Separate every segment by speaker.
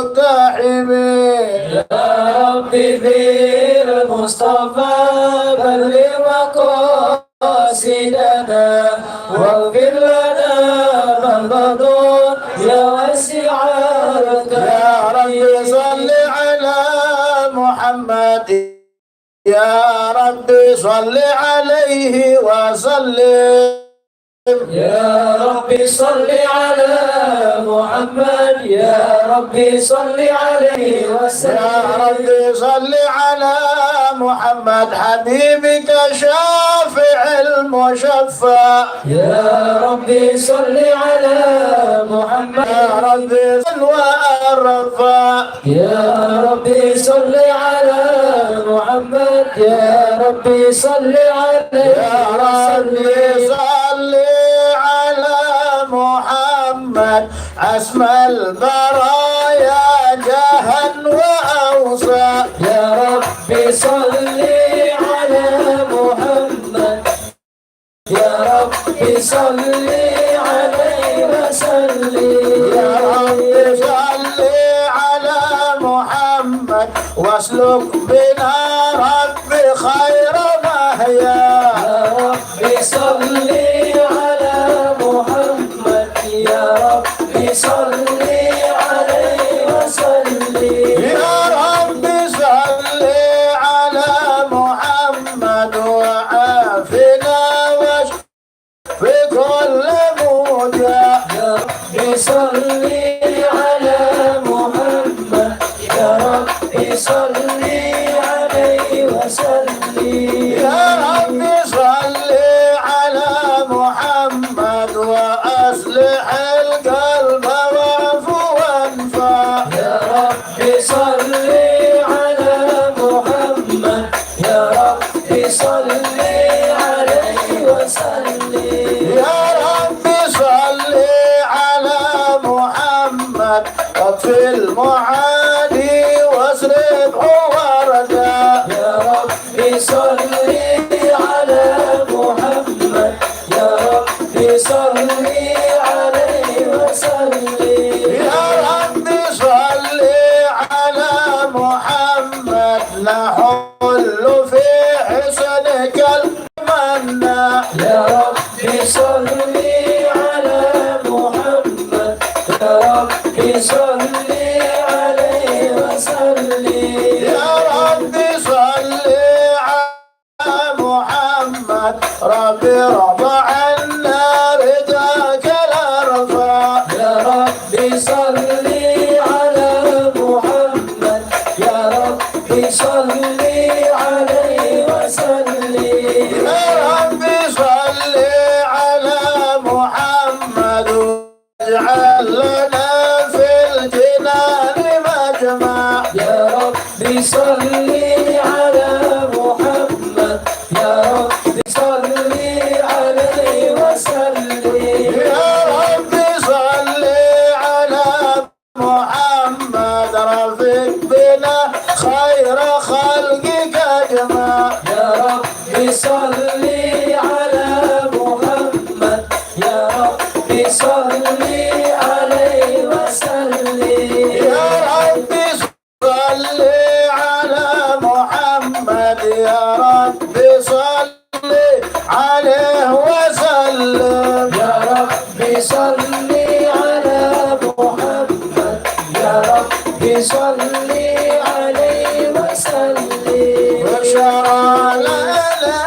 Speaker 1: مقتحم
Speaker 2: يا ربي في المصطفى بلغ مقاصدنا واغفر لنا ما مضى يا واسع الكرم.
Speaker 1: يا ربي صل على محمد يا ربي صل عليه وسلم
Speaker 2: يا ربي صل على محمد يا ربي صل عليه وسلم.
Speaker 1: يا ربي صل على محمد حبيبك شافع المشفع
Speaker 2: يا ربي صل على محمد
Speaker 1: يا ربي صل وارفع
Speaker 2: يا ربي صل على محمد يا ربي صل عليه
Speaker 1: يا ربي صل على محمد أسمى البرايا جاها وأوصى
Speaker 2: يا ربي صل على محمد يا ربي صل عليه وسلم.
Speaker 1: يا ربي صل على محمد واسلك بنا ربي خير مهيا
Speaker 2: يا ربي صل على محمد يا ربي صل عليه وسلم.
Speaker 1: يا ربي صل على محمد وعافنا واشف كل موجع
Speaker 2: يا ربي صل على محمد يا ربي صل عليه وسلم.
Speaker 1: يا ربي صل على محمد وأصلح القلب واعف وانفع
Speaker 2: يا ربي صل على محمد يا ربي صل عليه وسلم.
Speaker 1: يا ربي صل على محمد واطفي المعادي واصرفه وردا
Speaker 2: يا ربي صل على محمد يا ربي صل عليه وسلم.
Speaker 1: يا ربي صل على محمد نحل في حسنك المنى
Speaker 2: يا ربي صل على محمد يا ربي صل عليه وسلم.
Speaker 1: يا ربي صل على محمد ربي رضى عنا رضاك الارفع
Speaker 2: يا ربي صل على محمد يا ربي صل عليه وسلم.
Speaker 1: يا ربي صل على محمد واجعل لنا في الجنان مجمع
Speaker 2: يا ربي صل على محمد يا ربي صل عليه وسلم.
Speaker 1: يا ربي صل على محمد رفيق بنا خير خلقك اجمع
Speaker 2: يا ربي صل على محمد يا ربي صل عليه وسلم.
Speaker 1: يا ربي صل على محمد يا ربي صل عليه وسلم
Speaker 2: يا ربي صل على محمد يا ربي صل عليه وسلم.
Speaker 1: وشرع لنا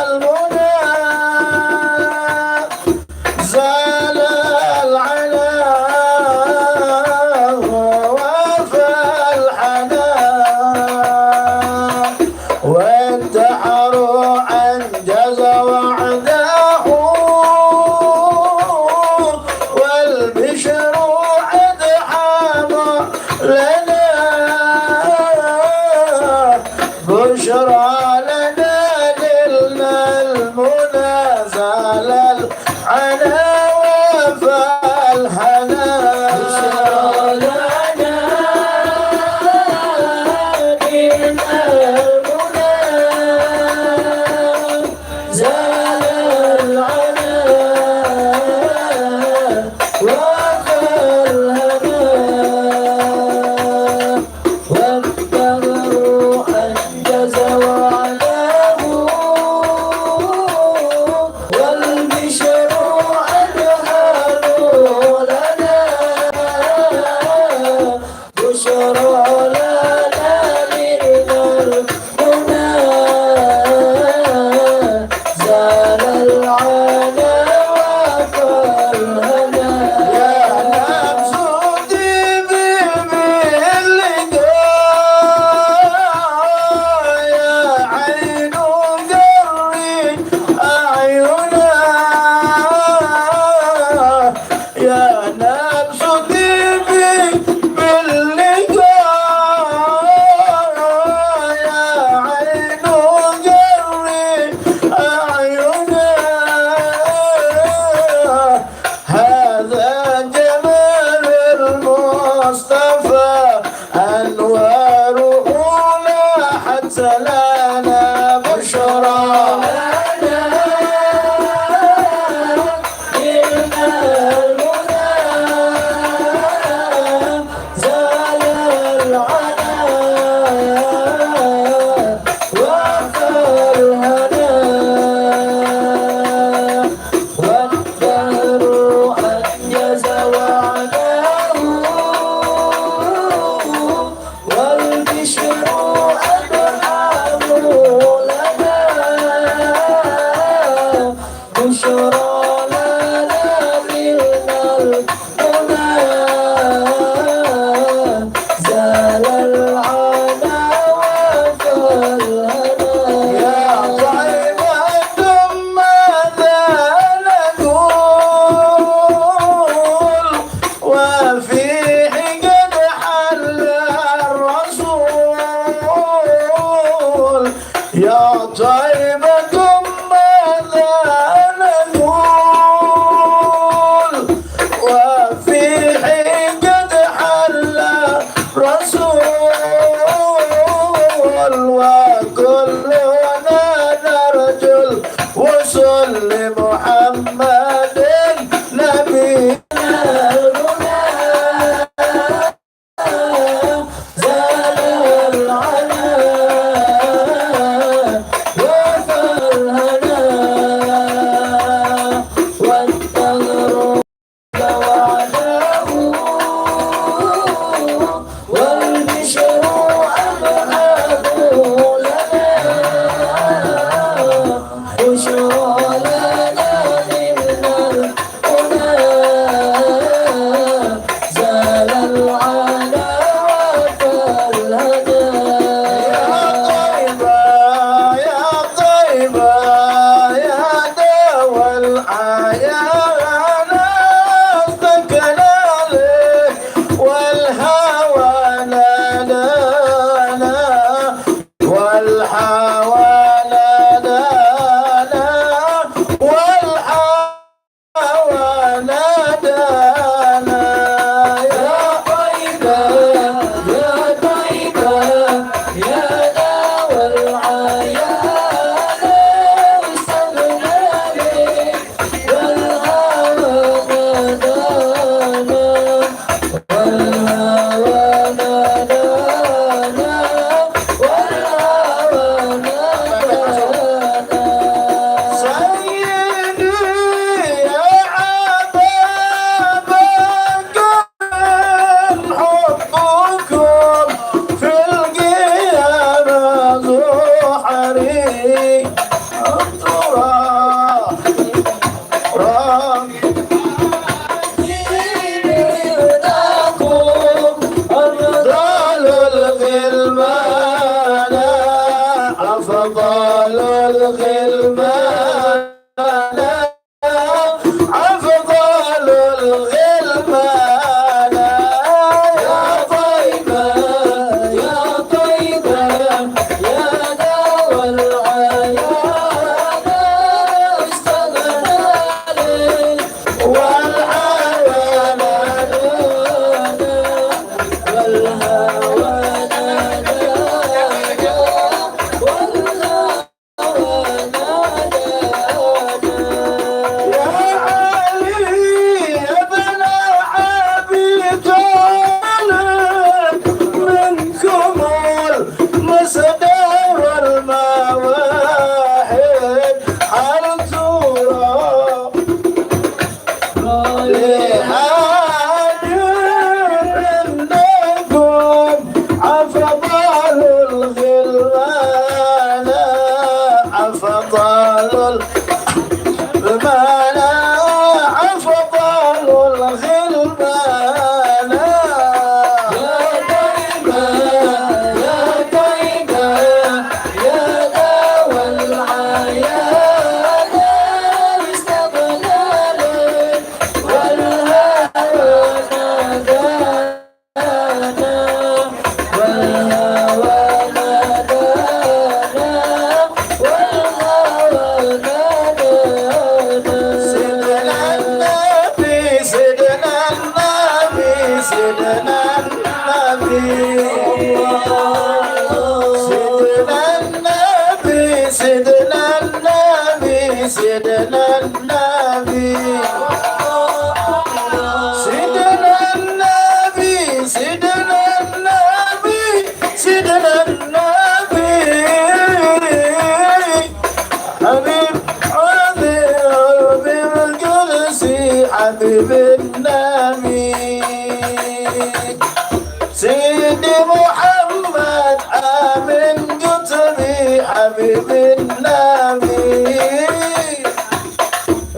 Speaker 1: المنى زال العناء وفى الحنان والدحر أنجز وعده والبشر أدحم لنا بشرى لنا نلنا المنى زال العنا وفى الهنا
Speaker 2: زال العنا
Speaker 1: حبيب النبي سيدي محمد آمن قطبي حبيب النبي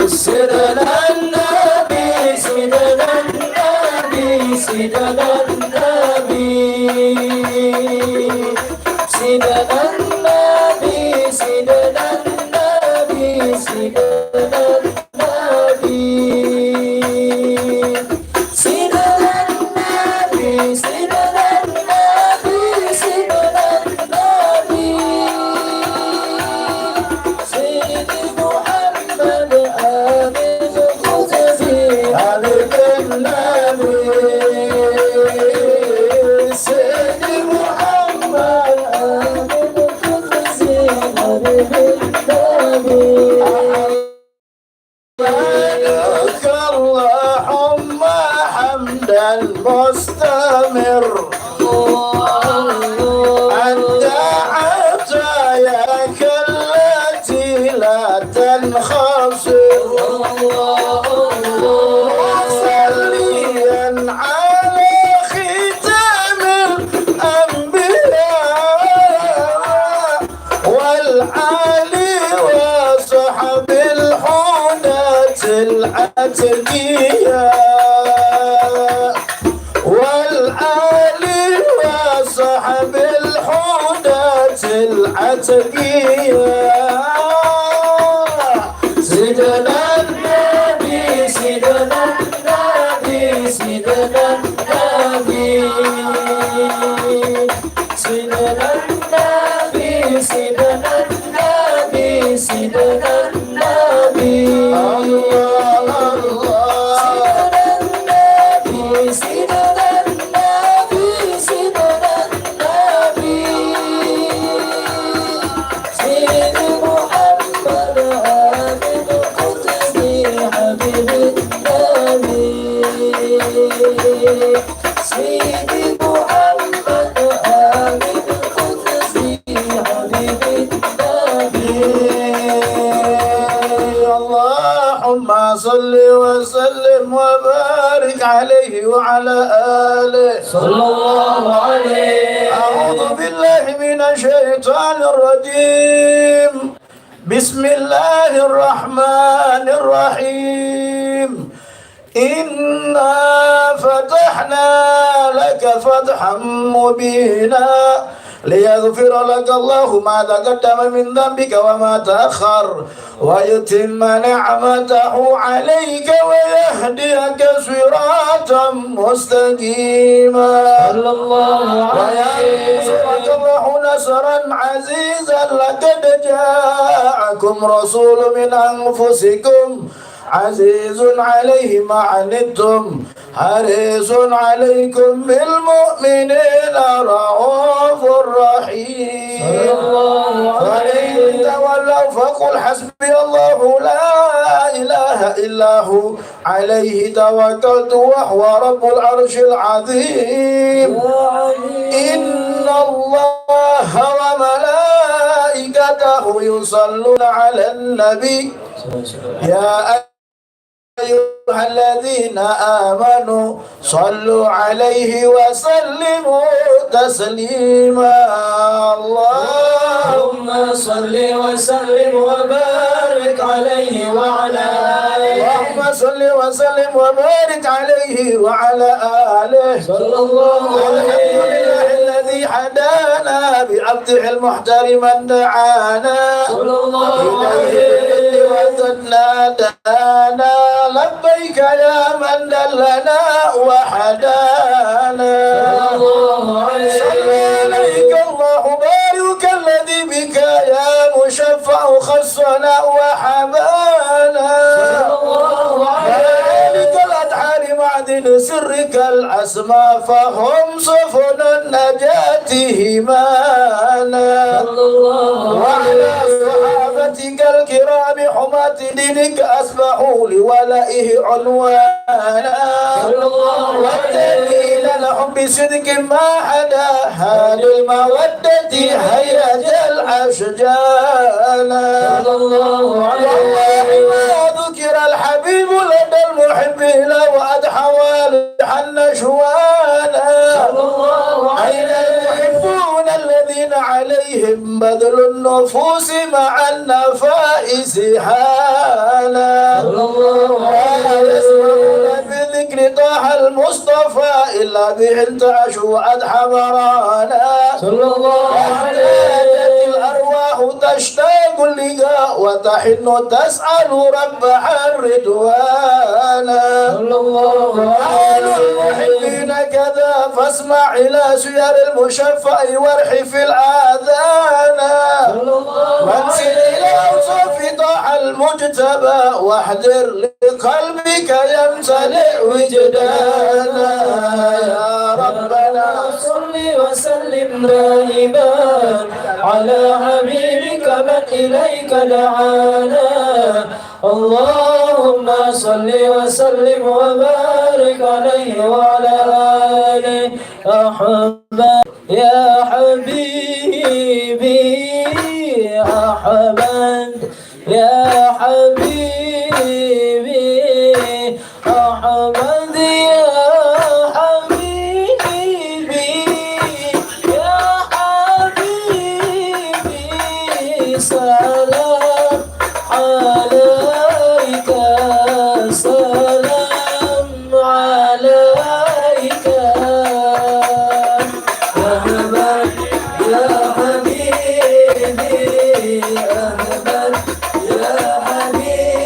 Speaker 1: سيدنا النبي سيدنا النبي سيدنا النبي سيدنا النبي سيدنا النبي سيدنا المستمر أنت عطاياك التي لا تنخسر مصليا على ختام الأنبياء والآل وصحب الحداة الأتقياء وصحب الحداة العتقية سيدنا النبي سيدنا النبي سيدنا النبي سيدنا النبي سيدنا النبي سيدنا النبي صل وسلم وبارك عليه وعلى آله
Speaker 2: صلى الله عليه.
Speaker 1: أعوذ بالله من الشيطان الرجيم بسم الله الرحمن الرحيم إنا فتحنا لك فتحا مبينا ليغفر لك الله ما تقدم من ذنبك وما تأخر ويتم نعمته عليك ويهديك صراطا مستقيما
Speaker 2: صلى الله عليه.
Speaker 1: وينصرك الله نصرا عزيزا لقد جاءكم رسول من أنفسكم عزيز عليه ما عنتم حريص عليكم بالمؤمنين رؤوف رحيم فإن تولوا فقل حسبي الله لا إله إلا هو عليه توكلت وهو رب العرش العظيم إن الله وملائكته يصلون على النبي يا أيها الذين آمنوا صلوا عليه وسلموا تسليما.
Speaker 2: اللهم صل وسلم وبارك عليه وعلى آله.
Speaker 1: اللهم صل وسلم وبارك عليه وعلى آله
Speaker 2: صلى الله عليه.
Speaker 1: الحمد لله الذي هدانا بعبده المحترم من دعانا
Speaker 2: صلى الله
Speaker 1: إليه وزدنا دانا لبيك يا من دلنا وحدانا.
Speaker 2: صلى الله عليه.
Speaker 1: صلى عليك الله بارك الذي بك يا مشفع خصنا وحبانا.
Speaker 2: صلى الله عليه.
Speaker 1: ذلك الأدحار معدن سرك الأسماء فهم سفن النجاة همانا.
Speaker 2: صلى الله
Speaker 1: وعلى
Speaker 2: عليه.
Speaker 1: صحابتك الكرام حماة دينك أصبحوا لولئه عنوانا.
Speaker 2: صلى الله عليه.
Speaker 1: والدليل لهم بصدق ما حدا هاد المودة هيج الأشجانا.
Speaker 2: صلى الله عليه.
Speaker 1: والله ما ذكر الحبيب لدى المحبين وأدحى والح النشوانا.
Speaker 2: صلى الله
Speaker 1: أين
Speaker 2: عليه.
Speaker 1: المحبون الذين عليهم بذل النفوس مع النفائس حالا.
Speaker 2: صلى الله
Speaker 1: ولا
Speaker 2: عليه.
Speaker 1: يسمعون بذكر طه المصطفى إلا به انتعش وأدحى برانا.
Speaker 2: صلى الله عليه.
Speaker 1: الأرواح تشتاق اللقاء وتحن تسأل ربها الرضوانا.
Speaker 2: صلى الله
Speaker 1: حال
Speaker 2: عليه.
Speaker 1: المحبين كذا فاسمع إلى سير المشفع وارح في الآذان.
Speaker 2: صلى الله
Speaker 1: وانسل إلى أوصاف طه المجتبى واحذر لقلبك يمتلئ وجدانا. يا ربنا
Speaker 2: صل وسلم دائما على حبيبك من إليك دعانا. اللهم صل وسلم وبارك عليه وعلى آله. يا حبيبي أحمد يا حبيبي أحمد يا حبيبي يا حبيبي سلام عليك سلام عليك أحمد يا حبيبي أحمد يا حبيبي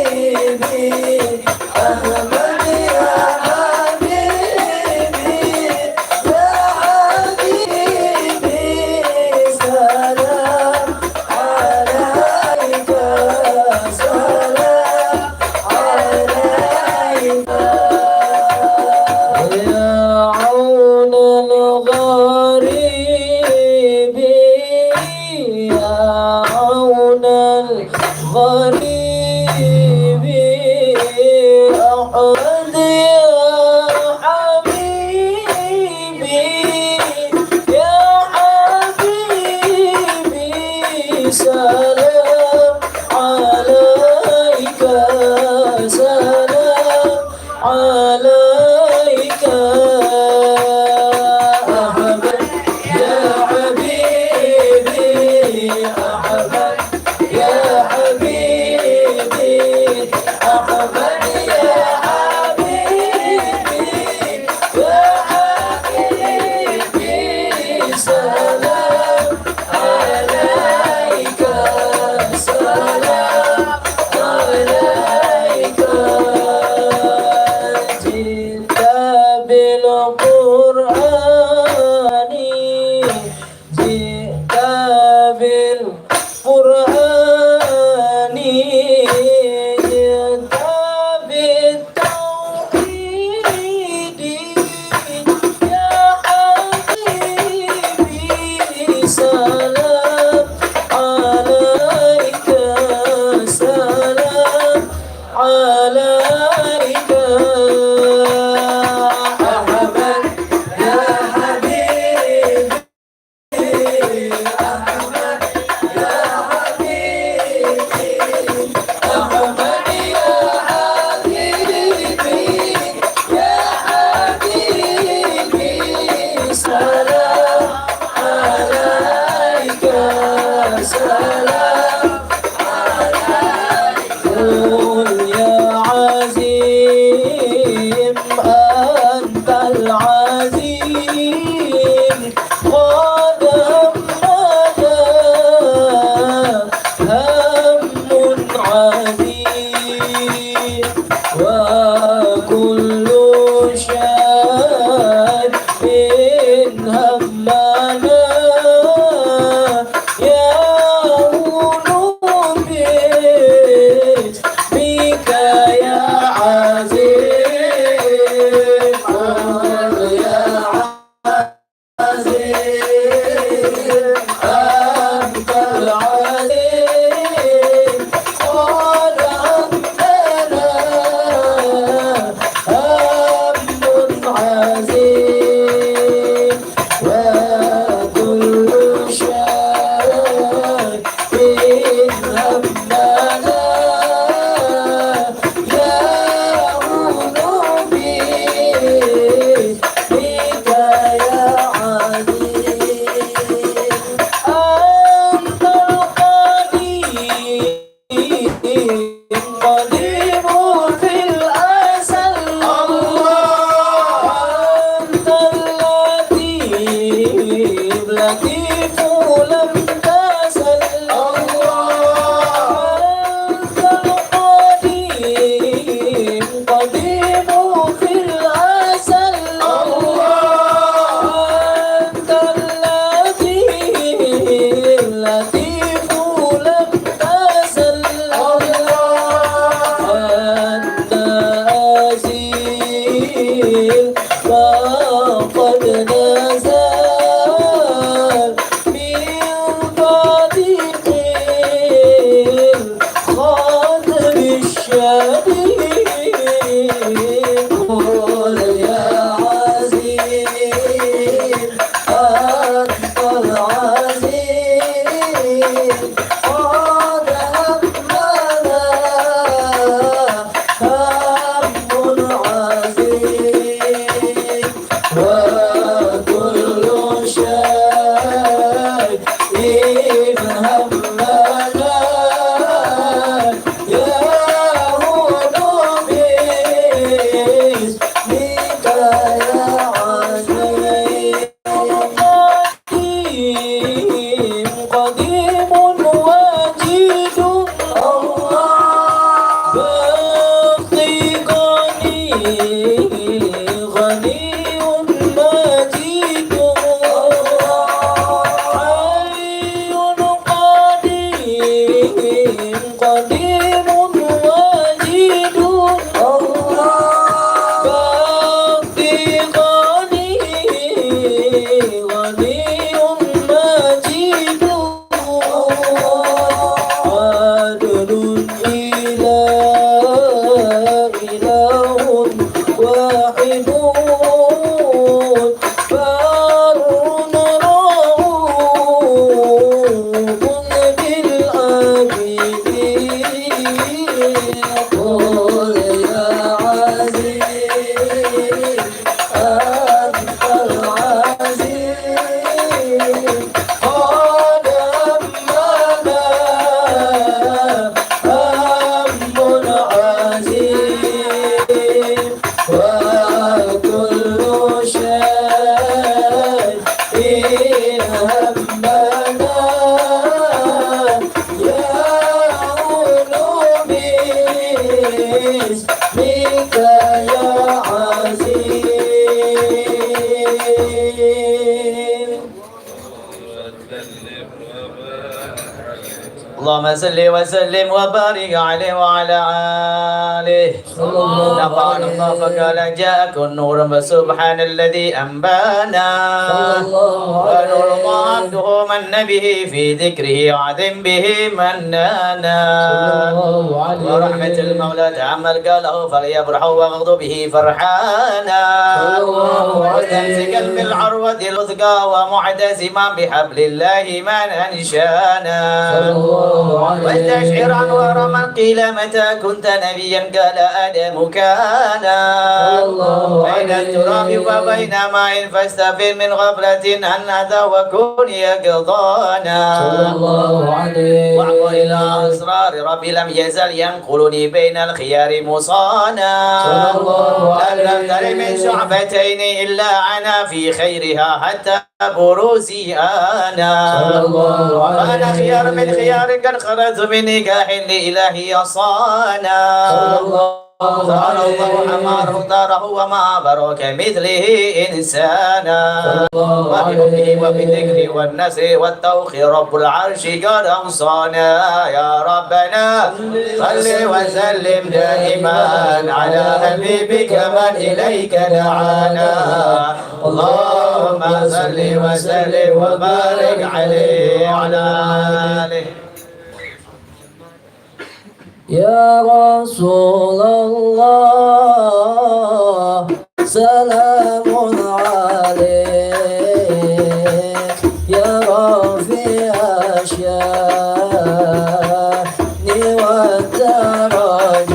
Speaker 2: ما قد نزل من طريق الخاتم الشديد قل يا عزيز أنت العزيز قد همنا هم عزيز وكل شيء همنا يا هون باسمك يا عزيز قديم وجيد الله باقي غني مجيد حي قديم وجيد الله باقي غني مجيد عادل إله واحد بار رؤوف بالعابدين قل يا عزيز أنت العزيز قد همنا هم عزيز وكل شيء همنا يا هون باسمك يا عزيز
Speaker 1: اللهم صل وسلم وبارك عليه وعلى آله نفعنا الله فقال جاءكم نور فسبحان الذي أنبانا ونور الله عبده من به في ذكره عظم به منانا ورحمة المولى تعمل قاله فليفرحوا واغضوا به فرحانا واستمسكا بالعروة الوثقى ومعتزما بحبل الله من أنشانا واستشعر أنوار من قيل متى كنت نبيا قال آدم كان بين التراب وبين ماء فاستغفر من غفلة أن هذا وكن يقضانا وعبر إلى أسرار ربي لم يزل ينقلني بين الخيار مصانا لم تر من شعبتين إلا أنا في خيرها حتى بروزي أنا أنا خيار من خيار قد خرجت من نكاح لإلهي صانا قال الله حمار داره وما بروك مثله إنسانا وبحبه وبالذكر والنسر والتوخ رب العرش قد أوصانا يا ربنا صل وسلم دائما على حبيبك من إليك دعانا اللهم صل وسلم وبارك عليه وعلى آله
Speaker 2: يا رسول الله سلام عليك يا رفيع الشان والدرج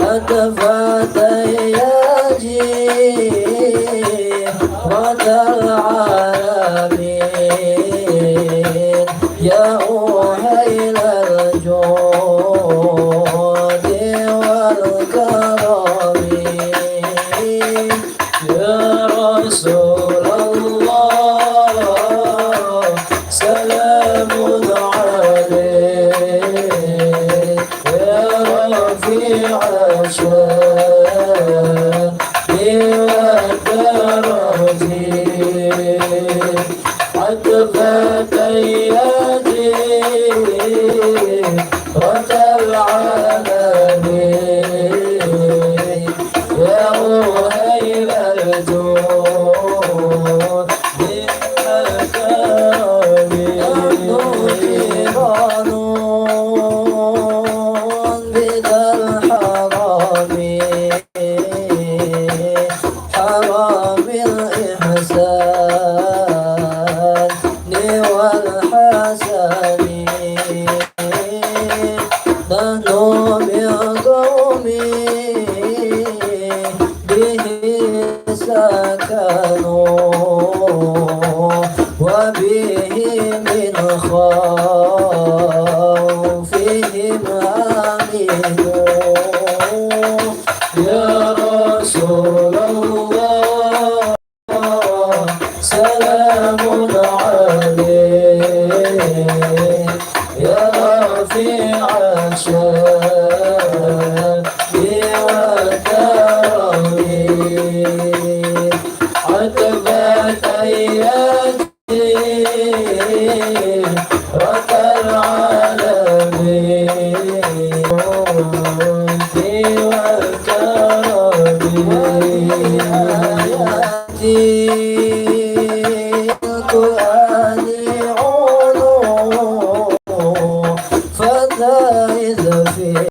Speaker 2: أنت فتياجي العالمين يا أهيل الجود والكرم يا رسول الله سلام عليك يا رفيع الشان والدرج حتى فتياتي رب العالمين والكرم حياتي